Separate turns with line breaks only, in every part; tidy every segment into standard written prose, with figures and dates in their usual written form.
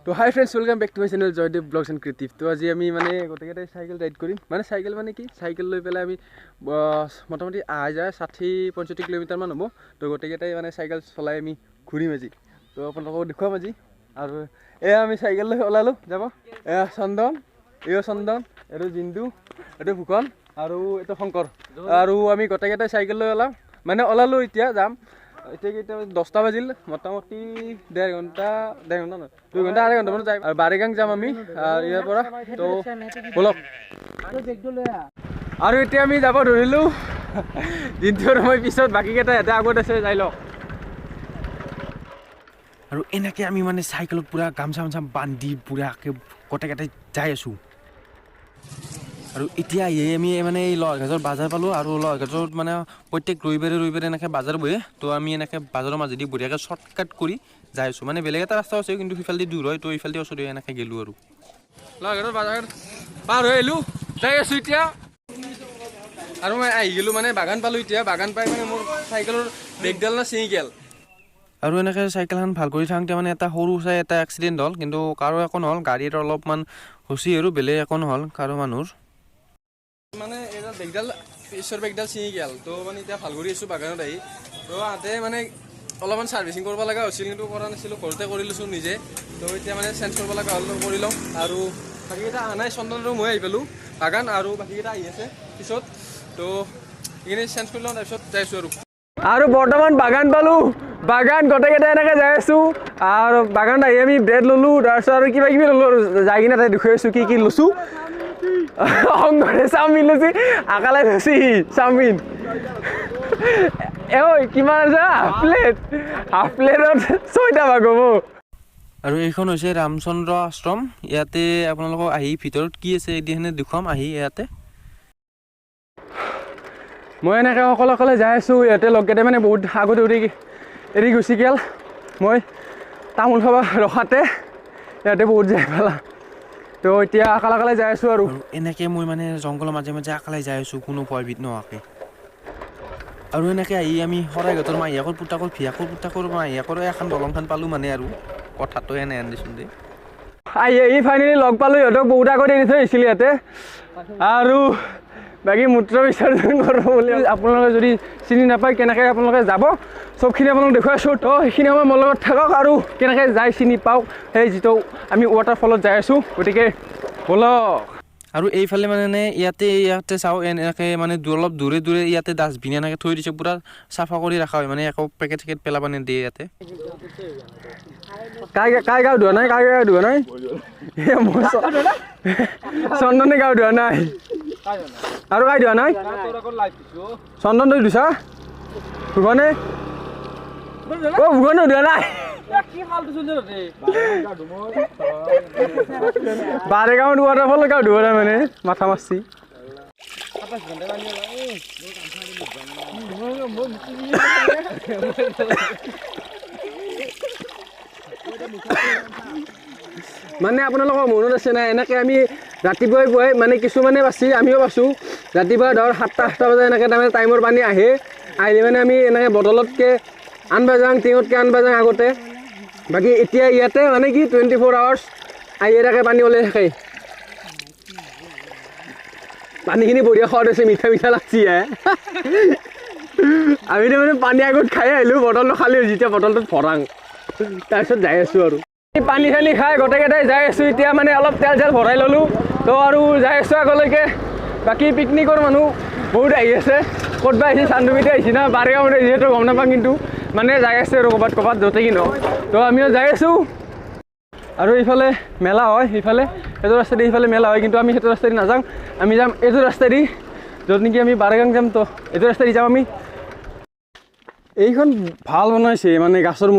তো hi friends, welcome back to my channel Joydev blogs and creative. তো আজি আমি মানে গোটেইকেইটাই চাইকেল রাইড কৰিম। মানে চাইকেল মানে কি, চাইকেল লৈ পেলাই আমি মোটামুটি আহা যায় 60-65 কিলোমিটাৰমান হ'ব। তো গোটেইকেইটাই মানে চাইকেল চলাই আমি ঘূৰিম আজি। তো আপোনালোকক দেখুৱাম আজি। আৰু এয়া আমি চাইকেল লৈ ওলালোঁ যাব। এয়া চন্দন, এয়া চন্দন, এইটো জিন্দু, এইটো ফুকন আৰু এইটো শংকৰ। আৰু আমি গোটেইকেইটাই চাইকেল লৈ ওলালোঁ এতিয়া যাম। এতিয়া 10টা বাজিল, মোটামুটি 1.5 ঘণ্টা 2 ঘণ্টা 2.5 ঘণ্টামান যাই আৰু বাৰেগাং যাম আমি ইয়াৰ পৰা। তো বলক। আৰু এতিয়া আমি যাব ধৰিলোঁ। দিনটো মই পিছত, বাকীকেইটা এটা আগত আছে, যাই লওক। আৰু এনেকৈ আমি মানে চাইকেলত পূৰা গামছা বান্ধি পূৰা গোটেইকেইটাই যাই আছোঁ। আৰু এতিয়া আমি মানে এই লয়ঘাটৰ বাজাৰ পালোঁ। আৰু লয়ঘাটত মানে প্ৰত্যেক ৰবিবাৰে এনেকৈ বাজাৰ বহে। তো আমি এনেকৈ বাজাৰৰ মাজেদি বঢ়িয়াকৈ শ্বৰ্টকাট কৰি যাই আছোঁ। মানে বেলেগ এটা ৰাস্তা আছে, কিন্তু সিফালেদি দূৰ হয়। তো এইফালেদি ওচৰতে এনেকৈ গ'লোঁ আৰু লয়ঘাটৰ বাজাৰ পাৰ হৈ আহিলোঁ, যাই আছোঁ এতিয়া। আৰু মই আহি গ'লোঁ, মানে বাগান পালোঁ। এতিয়া বাগান পাই মানে মোৰ চাইকেলৰ ব্ৰেকডাল না ছিঙি গ'ল। আৰু এনেকৈ চাইকেলখন ভাল কৰি থাকোঁতে মানে এটা সৰু চাই এটা এক্সিডেণ্ট হ'ল, কিন্তু কাৰো একো নহ'ল। গাড়ীৰ অলপমান হৈছি আৰু বেলেগ একো নহ'ল কাৰো মানুহৰ। মানে এইডাল বেগডাল, পিছৰ বেগডাল ছিঙি গ'ল। তো মানে এতিয়া ভাল কৰি আছোঁ বাগানত আহি। তো আহোঁতে মানে অলপমান ছাৰ্ভিচিং কৰিব লগা হৈছিল, কিন্তু কৰা নাছিলোঁ, ঘৰতে কৰি লৈছোঁ নিজে। তো এতিয়া মানে চেঞ্জ কৰিব লগা হ'ল, কৰি লওঁ। আৰু বাকীকেইটা অহা নাই, চন্দন আৰু মই আহি পালোঁ বাগান, আৰু বাকীকেইটা আহি আছে পিছত। তো এইখিনি চেঞ্জ কৰি লওঁ, তাৰপিছত যাইছোঁ আৰু বৰ্তমান বাগান পালোঁ। বাগান গোটেইকেইটা এনেকৈ যাই আছোঁ। আৰু বাগানত আহি আমি ব্ৰেড ল'লোঁ, তাৰপিছত আৰু কিবা কিবি ল'লোঁ। আৰু যাই কিনে তাই দেখুৱাই আছোঁ কি লৈছোঁ। শংকৰে চাওমিন লৈছে, আকালে লৈছে চাওমিন। ঐ কিমান আছে? হাফ প্লেটত 6টা ভাগ হ'ব। আৰু এইখন হৈছে ৰামচন্দ্ৰ আশ্ৰম। ইয়াতে আপোনালোকক আহি ভিতৰত কি আছে এদিনে দেখুৱাম আহি ইয়াতে। মই এনেকৈ অকলে যাই আছোঁ। ইয়াতে লগকেইটাই মানে বহুত আগতে এৰি গুচি গ'ল। মই তামোল খাব ৰখাতে ইয়াতে বহুত যাই পেলা। তো এতিয়া অকলে যাই আছোঁ। আৰু এনেকৈ মই মানে জংঘলৰ মাজে মাজে অকলে যাই আছোঁ, কোনো ভয়ভীত নোহোৱাকৈ। আৰু এনেকৈ আহি আমি শৰাইঘাটৰ মাহীয়েকৰ পুতাকৰ পুতাকৰ মাহীয়েকৰ এখন দলংখন পালোঁ। মানে আৰু কথাটো এনে আনিছোঁ দেই। আহি ফাইনেলি লগ পালোঁ। সিহঁতক বহুত আগত এৰি থৈ আহিছিল ইয়াতে। আৰু বাকী মূত্ৰ বিসৰ্জন কৰিব বুলি, আপোনালোকে যদি চিনি নাপায় কেনেকৈ আপোনালোকে যাব, চবখিনি আপোনালোক দেখুৱাইছোঁ। তো সেইখিনি সময় মোৰ লগত থাকক আৰু কেনেকৈ যাই চিনি পাওক সেই যিটো আমি ৱাটাৰফলত যাই আছোঁ। গতিকে বলক। আৰু এইফালে মানে ইয়াতে চাওঁ, এনেকৈ মানে অলপ দূৰে ইয়াতে ডাষ্টবিন এনেকৈ থৈ দিছে, পূৰা চাফা কৰি ৰখা হয়। মানে একো পেকেট চেকেট পেলাব নিদিয়ে ইয়াতে। কাই গাও ধোৱা নাই, চন্দনে গাও ধোৱা নাই। আৰু কাই ধোৱা নাই? চন্দন তই ধুইছা? ভুগনে ধোৱা নাই? বাৰেগাঁৱত ৱাটাৰফল গাও ধোৱা নাই, মানে মাথা মাৰছি। মানে আপোনালোকৰ মনত আছে নাই, এনেকৈ আমি ৰাতিপুৱাই মানে কিছুমানে বাছি, আমিও বাছোঁ। ৰাতিপুৱা ধৰ 7টা বজাত এনেকৈ তাৰমানে টাইমৰ পানী আহিলে মানে আমি এনেকৈ বটলতকৈ আনবা যাওঁ, টিঙতকৈ আনবা যাওঁ আগতে। বাকী এতিয়া ইয়াতে মানে কি 24 আৱাৰ্ছ আহিয়ে থাকে, পানী ওলাই থাকে। পানীখিনি বঢ়িয়া সোৱাদ হৈছে, মিঠা লাগছি। আমি মানে পানী আগত খাই আহিলোঁ, বটলটো খালী হৈছে। এতিয়া বটলটোত ভৰাং, তাৰপিছত যাই আছোঁ। আৰু পানী চানী খাই গোটেইকেইটাই যাই আছোঁ। এতিয়া মানে অলপ তেল ভৰাই ল'লোঁ। তো আৰু যাই আছোঁ আগলৈকে। বাকী পিকনিকৰ মানুহ বহুত আহি আছে। ক'তবা আহিছে, চান্দুবিতে আহিছে না বাৰেগাঁৱত আহিছে, যিহেতু গম নাপাওঁ, কিন্তু মানে যাই আছে আৰু ক'ৰবাত য'তে কি নহওক। তো আমিও যাই আছোঁ। আৰু এইফালে মেলা হয়, এইটো ৰাস্তাদি এইফালে মেলা হয়, কিন্তু আমি সেইটো ৰাস্তাদি নাযাওঁ। আমি যাম এইটো ৰাস্তাদি, য'ত নেকি আমি বাৰেগাং যাম। তো এইটো ৰাস্তাদি যাম আমি। এইখন ভাল বনাইছে, মানে গাছৰ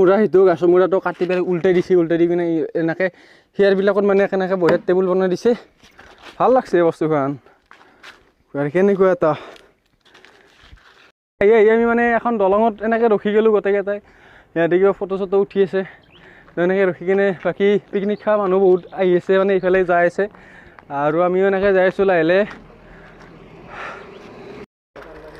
মূৰাটো কাটি পেলাই উল্টাই দি কিনে এনেকৈ সেয়াৰবিলাকত মানে কেনেকৈ বঢ়িয়া টেবুল বনাই দিছে। ভাল লাগছে বস্তুখন। আৰু কেনেকুৱা এটা আমি মানে এখন দলঙত এনেকৈ ৰখি গ'লোঁ গোটেইকেইটাই। ইয়াতে কিবা ফটো চটো উঠি আছে। এনেকৈ ৰখি কিনে বাকী পিকনিক খোৱা মানুহ বহুত আহি আছে, মানে এইফালে যাই আছে। আৰু আমিও এনেকৈ যাই আছোঁ লাহে লাহে।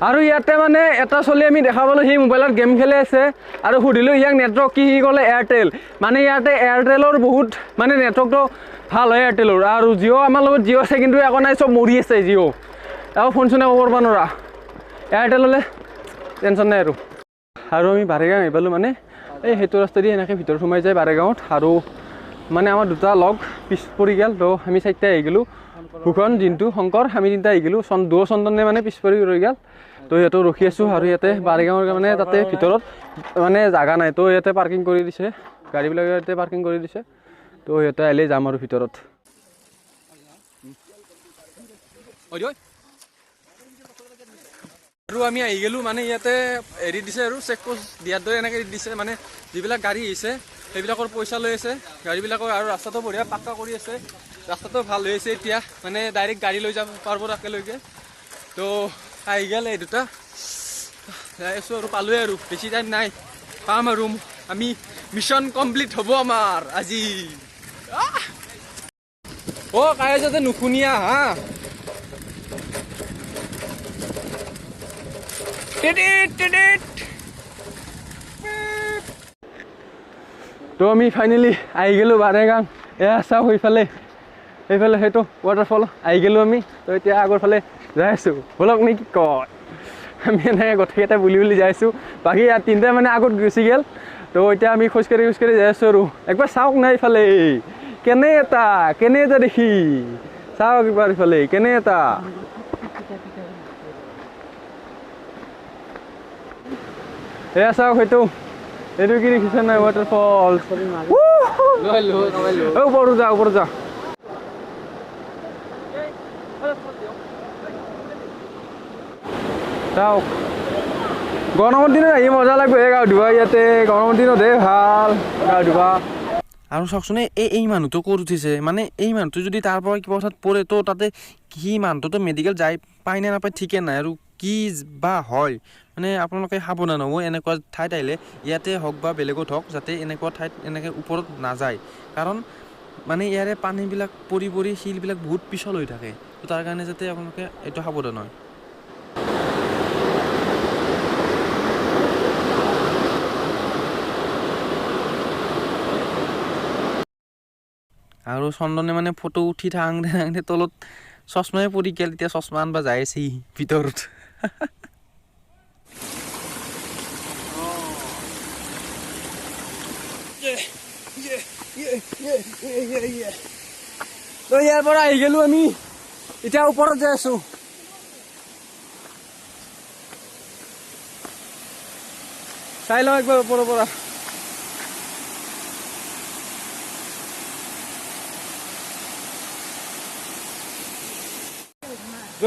আৰু ইয়াতে মানে এটা চলি আমি দেখা পালোঁ সি মোবাইলত গেম খেলি আছে আৰু সুধিলোঁ ইয়াক নেটৱৰ্ক কি, সি ক'লে এয়াৰটেল। মানে ইয়াতে এয়াৰটেলৰ বহুত মানে নেটৱৰ্কটো ভাল হয় এয়াৰটেলৰ, আৰু জিঅ' আমাৰ লগত জিঅ' আছে কিন্তু একো নাই, চব মৰি আছে জিঅ', আকৌ ফোন চোন একো কৰিব নোৱাৰা। এয়াৰটেল হ'লে টেনশ্যন নাই আৰু আমি বাৰেগাঁও আহি পালোঁ। মানে এই সেইটো ৰাস্তা দি এনেকৈ ভিতৰত সোমাই যায় বাৰেগাঁৱত। আৰু মানে আমাৰ দুটা লগ পিছ পৰি গ'ল, তো আমি চাৰিটা আহি গ'লোঁ, ফুকন, জিন্তু, শংকৰ, আমি তিনিটা আহি গ'লোঁ। দুও চন্দনে মানে পিছ পৰি ৰৈ গ'ল, তো ইয়াতো ৰখি আছোঁ। আৰু ইয়াতে বাৰেগাঁৱৰ মানে তাতে ভিতৰত মানে জাগা নাই, তো ইয়াতে পাৰ্কিং কৰি দিছে, গাড়ীবিলাক ইয়াতে পাৰ্কিং কৰি দিছে। তো ইয়াতে আহিলে যাম আৰু ভিতৰত। আৰু আমি আহি গ'লোঁ, মানে ইয়াতে এৰি দিছে আৰু চেক পোষ্ট দিয়াৰ দৰে এনেকৈ দিছে। মানে যিবিলাক গাড়ী আহিছে সেইবিলাকৰ পইচা লৈ আছে গাড়ীবিলাকৰ, আৰু ৰাস্তাটো বঢ়িয়া পাক্কা কৰি আছে, ৰাস্তাটো ভাল হৈ আছে এতিয়া, মানে ডাইৰেক্ট গাড়ী লৈ যাব পাৰিব তাকেলৈকে। তো আহি গ'ল এই দুটা, যাই আছোঁ আৰু পালোৱে আৰু বেছি টাইম নাই, পাম আৰু আমি মিছন কমপ্লিট হ'ব আমাৰ আজি। অ' কাই যাতে নুশুনিয়া হা। তো আমি ফাইনেলি আহি গ'লোঁ বাৰেগাঁও। এয়া চাওঁ সেইফালে সেইটো ৱাটাৰফল আহি গ'লোঁ আমি। তো এতিয়া আগৰ ফালে যাই আছোঁ, ব'লক নে কি কয়। আমি এনেকৈ গোটেইকেইটা বুলি যাই আছোঁ, বাকী ইয়াত তিনিটাই মানে আগত গুচি গ'ল। তো এতিয়া আমি খোজকাঢ়ি যাই আছোঁ আৰু একবাৰ চাওক না এইফালে কেনে এটা দেখি, চাওক একবাৰ ইফালে কেনে এটা। এয়া চাওক এইটো কি দেখিছে নাই ৱাটাৰফল। ওপৰত যা চাওক। গৰমৰ দিনত আহি মজা লাগিব গা ধুবা, ইয়াতে গৰমৰ দিনত ভাল গা ধুবা।
আৰু চাওকচোন এই মানুহটো ক'ত উঠিছে, মানে এই মানুহটো যদি তাৰ পৰা কিবা কথাত পৰে, তো তাতে সি মানুহটোতো মেডিকেল যাই পায় নে নাপায় ঠিকে নাই, আৰু কি বা হয়। মানে আপোনালোকে সাৱধান হ'ব এনেকুৱা ঠাইত আহিলে, ইয়াতে হওক বা বেলেগত হওক, যাতে এনেকুৱা ঠাইত এনেকৈ ওপৰত নাযায়। কাৰণ মানে ইয়াৰে পানীবিলাক পৰি শিলবিলাক বহুত পিছল হৈ থাকে, তো তাৰ কাৰণে যাতে আপোনালোকে এইটো সাৱধান হয়। আৰু চন্দনে মানে ফটো উঠি থাকোঁতে তলত চশমাই পৰি গ'ল, এতিয়া চশমা আনবা যাই আছে ভিতৰত।
তো ইয়াৰ পৰা আহি গ'লোঁ আমি, এতিয়া ওপৰত যাই আছোঁ। চাই লওঁ একবাৰ ওপৰৰ পৰা। ৰ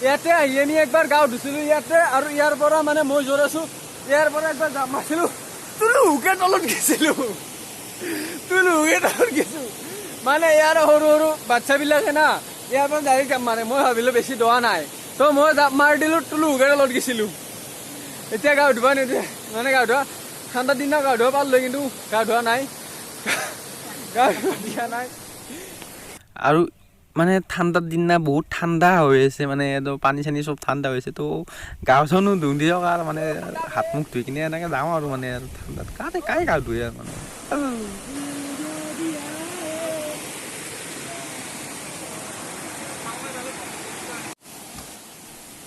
ইয়াতে আহি আমি একবাৰ গাঁও ধুইছিলোঁ ইয়াতে, আৰু ইয়াৰ পৰা মানে মই য'ত আছোঁ ইয়াৰ পৰা একবাৰ জাপ মাৰিছিলোঁ, তুলুকে তলত গৈছিলোঁ, মানে ইয়াৰ সৰু বাচ্ছাবিলাকে না ইয়াৰ পৰা ডাইৰেক্ট জাপ মাৰে। মই ভাবিলোঁ বেছি দোৱা নাই, তো মই জাপ মাৰি দিলোঁ, তুলুকে তলত গৈছিলোঁ। এতিয়া গা ধুবা নিদিয়ে, মানে গা ধোৱা ঠাণ্ডাৰ দিনা গা ধুৱা পাৰিলোঁ, কিন্তু গা ধোৱা নাই, গা ধুৱা দিয়া নাই।
আৰু মানে ঠাণ্ডাৰ দিন না, বহুত ঠাণ্ডা হৈ আছে, মানে পানী চানী চব ঠাণ্ডা হৈছে, তো গাও চানো ধুই দিয়ক আৰু মানে হাত মুখ ধুই কিনে এনেকৈ যাওঁ আৰু মানে ঠাণ্ডাত কাই গা ধুই আৰু মানে।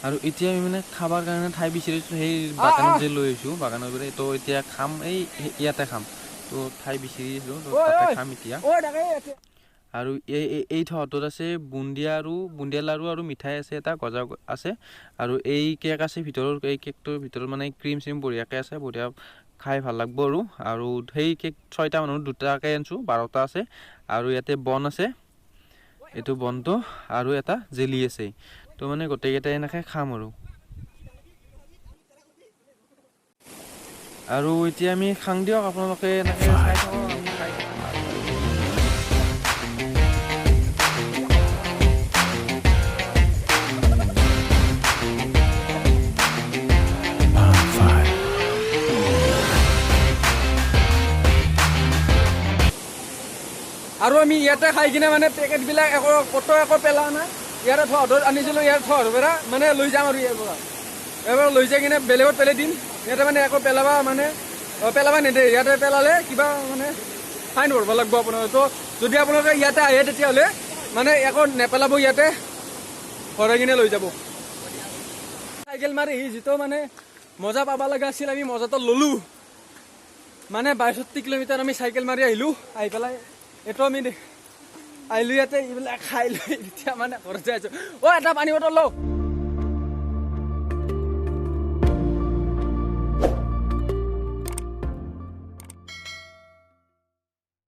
আৰু এতিয়া আমি মানে খাবৰ কাৰণে ঠাই বিচাৰিছোঁ, সেই বাগানত যে লৈ আহিছোঁ বাগানৰ পৰা, তো এতিয়া খাম ইয়াতে খাম, তো ঠাই বিচাৰিছোঁ, তো তাতে খাম এতিয়া। আৰু এই ঠোঁটত আছে বুন্দিয়া লাৰু আৰু মিঠাই আছে, এটা গজা আছে, আৰু এই কেক আছে ভিতৰত, এই কেকটোৰ ভিতৰত মানে ক্ৰীম বঢ়িয়াকৈ আছে, বঢ়িয়া খাই ভাল লাগব। আৰু সেই কেক 6টা মানুহ 2টাকৈ আনিছোঁ, 12টা আছে। আৰু ইয়াতে বন আছে, এইটো বনটো, আৰু এটা জেলি আছে, তো মানে গোটেইকেইটাই এনেকৈ খাম আৰু এতিয়া আমি খাং দিয়ক, আপোনালোকে এনেকৈ চাই থাকক।
আৰু আমি ইয়াতে খাই কিনে মানে পেকেটবিলাক একো পেলা নাই ইয়াতে থোৱা আনিছিলোঁ ইয়াত থোৱাৰ পৰা মানে লৈ যাম আৰু ইয়াৰ পৰা লৈ যাই কিনে বেলেগত পেলাই দিম ইয়াতে মানে একো পেলাবা নেদে ইয়াতে পেলালে কিবা মানে ফাইন ভৰিব লাগিব আপোনাৰ তো যদি আপোনালোকে ইয়াতে আহে তেতিয়াহ'লে মানে একো নেপেলাব ইয়াতে ভৰাই কিনে লৈ যাব চাইকেল মাৰি যিটো মানে মজা পাব লগা আছিল আমি মজাটো ল'লোঁ মানে 62 কিলোমিটাৰ আমি চাইকেল মাৰি আহিলোঁ আহি পেলাই এইটো আমি আহিলোঁ ইয়াতে এইবিলাক খাই লৈ এতিয়া মানে ঘৰত যাই আছোঁ এটা পানী বটল লওঁ